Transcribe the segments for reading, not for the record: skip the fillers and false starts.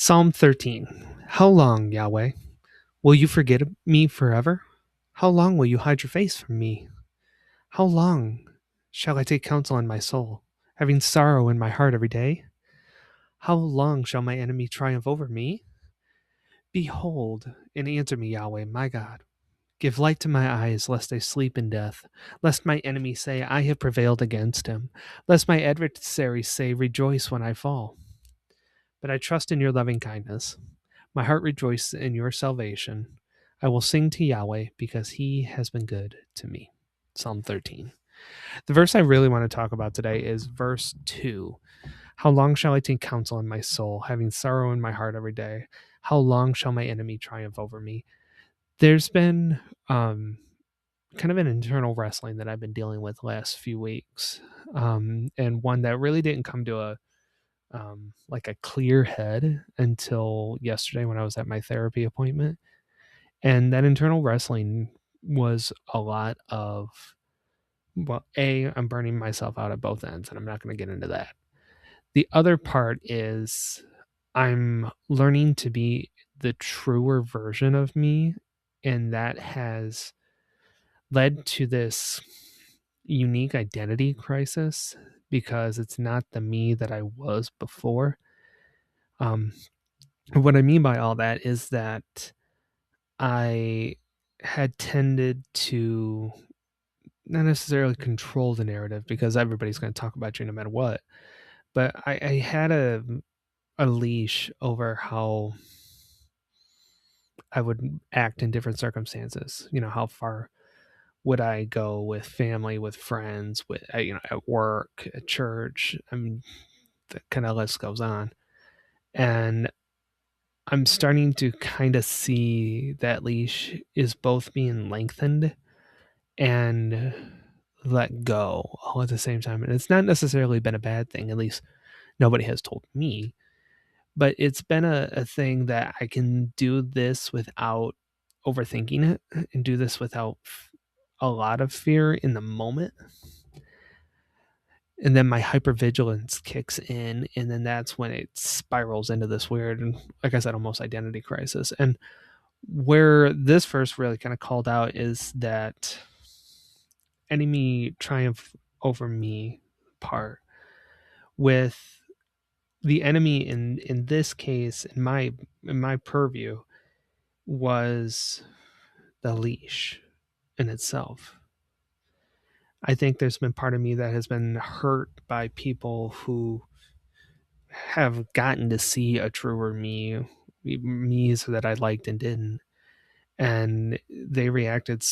Psalm 13. How long, Yahweh, will you forget me forever? How long will you hide your face from me? How long shall I take counsel in my soul, having sorrow in my heart every day? How long shall my enemy triumph over me? Behold, and answer me, Yahweh, my God. Give light to my eyes, lest I sleep in death, lest my enemy say, I have prevailed against him, lest my adversaries say, rejoice when I fall. But I trust in your loving kindness. My heart rejoices in your salvation. I will sing to Yahweh because he has been good to me. Psalm 13. The verse I really want to talk about today is verse 2. How long shall I take counsel in my soul, having sorrow in my heart every day? How long shall my enemy triumph over me? There's been kind of an internal wrestling that I've been dealing with the last few weeks, and one that really didn't come to a clear head until yesterday when I was at my therapy appointment. And that internal wrestling was a lot of, well, I'm burning myself out at both ends, and I'm not going to get into that. The other part is I'm learning to be the truer version of me, and that has led to this unique identity crisis because it's not the me that I was before. What I mean by all that is that I had tended to not necessarily control the narrative because everybody's going to talk about you no matter what, but I had a leash over how I would act in different circumstances. You know, how far would I go with family, with friends, with at work, at church. I mean, the kind of list goes on, and I'm starting to kind of see that leash is both being lengthened and let go all at the same time. And it's not necessarily been a bad thing, at least nobody has told me, but it's been a thing that I can do this without overthinking it and do this without a lot of fear in the moment. And then my hypervigilance kicks in, and then that's when it spirals into this weird, and like I said, almost identity crisis. And where this verse really kind of called out is that enemy triumph over me part, with the enemy in this case, in my purview, was the leash in itself. I think there's been part of me that has been hurt by people who have gotten to see a truer me so that I liked and didn't, and they reacted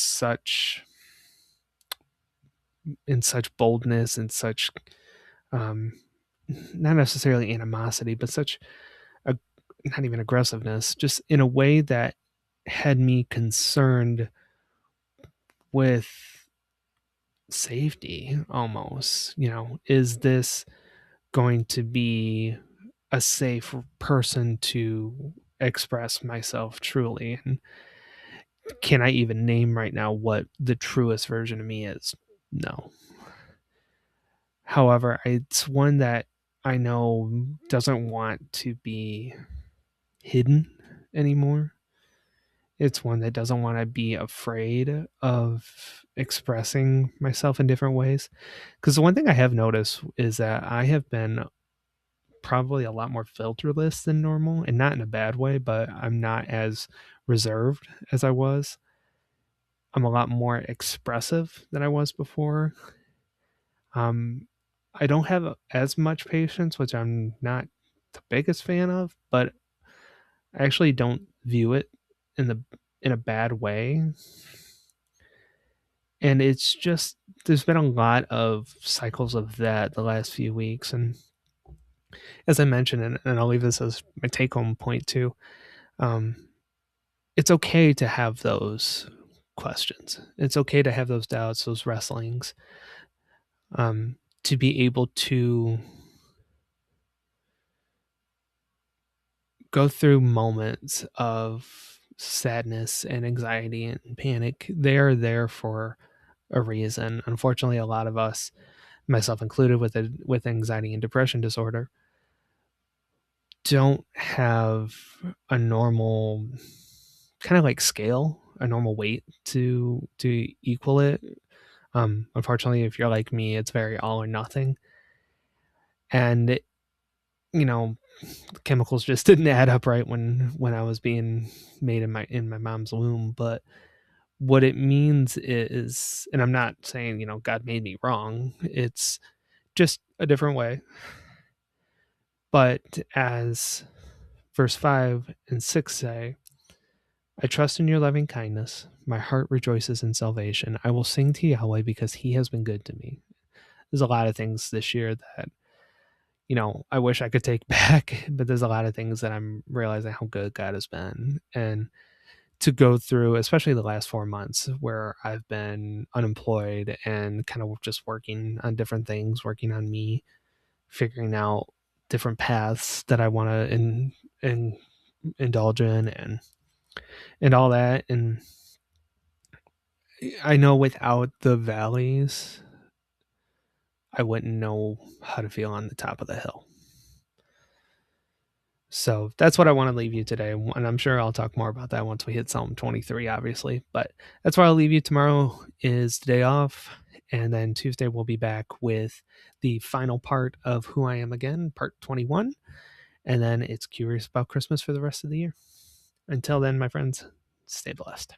in such boldness and such um, not necessarily animosity, but such a, not even aggressiveness, just in a way that had me concerned with safety almost. You know, is this going to be a safe person to express myself truly? And can I even name right now what the truest version of me is? No. However, it's one that I know doesn't want to be hidden anymore. It's one that doesn't want to be afraid of expressing myself in different ways. Because the one thing I have noticed is that I have been probably a lot more filterless than normal, and not in a bad way, but I'm not as reserved as I was. I'm a lot more expressive than I was before. Um, I don't have as much patience, which I'm not the biggest fan of, but I actually don't view it in a bad way. And it's just there's been a lot of cycles of that the last few weeks. And as I mentioned, and I'll leave this as my take home point too, um, it's okay to have those questions. It's okay to have those doubts, those wrestlings, to be able to go through moments of sadness and anxiety and panic. They are there for a reason. Unfortunately, a lot of us, myself included, with anxiety and depression disorder, don't have a normal kind of like scale, a normal weight to equal it. Unfortunately, if you're like me, it's very all or nothing. And you know, the chemicals just didn't add up right when I was being made in my mom's womb. But what it means is, and I'm not saying, God made me wrong. It's just a different way. But as verse 5 and 6 say, I trust in your loving kindness. My heart rejoices in salvation. I will sing to Yahweh because he has been good to me. There's a lot of things this year that, I wish I could take back, but there's a lot of things that I'm realizing how good God has been. And to go through, especially the last 4 months where I've been unemployed and kind of just working on different things, working on me, figuring out different paths that I want to indulge in and all that. And I know without the valleys, I wouldn't know how to feel on the top of the hill. So that's what I want to leave you today. And I'm sure I'll talk more about that once we hit Psalm 23, obviously. But that's where I'll leave you. Tomorrow is the day off. And then Tuesday, we'll be back with the final part of Who I Am Again, part 21. And then it's Curious About Christmas for the rest of the year. Until then, my friends, stay blessed.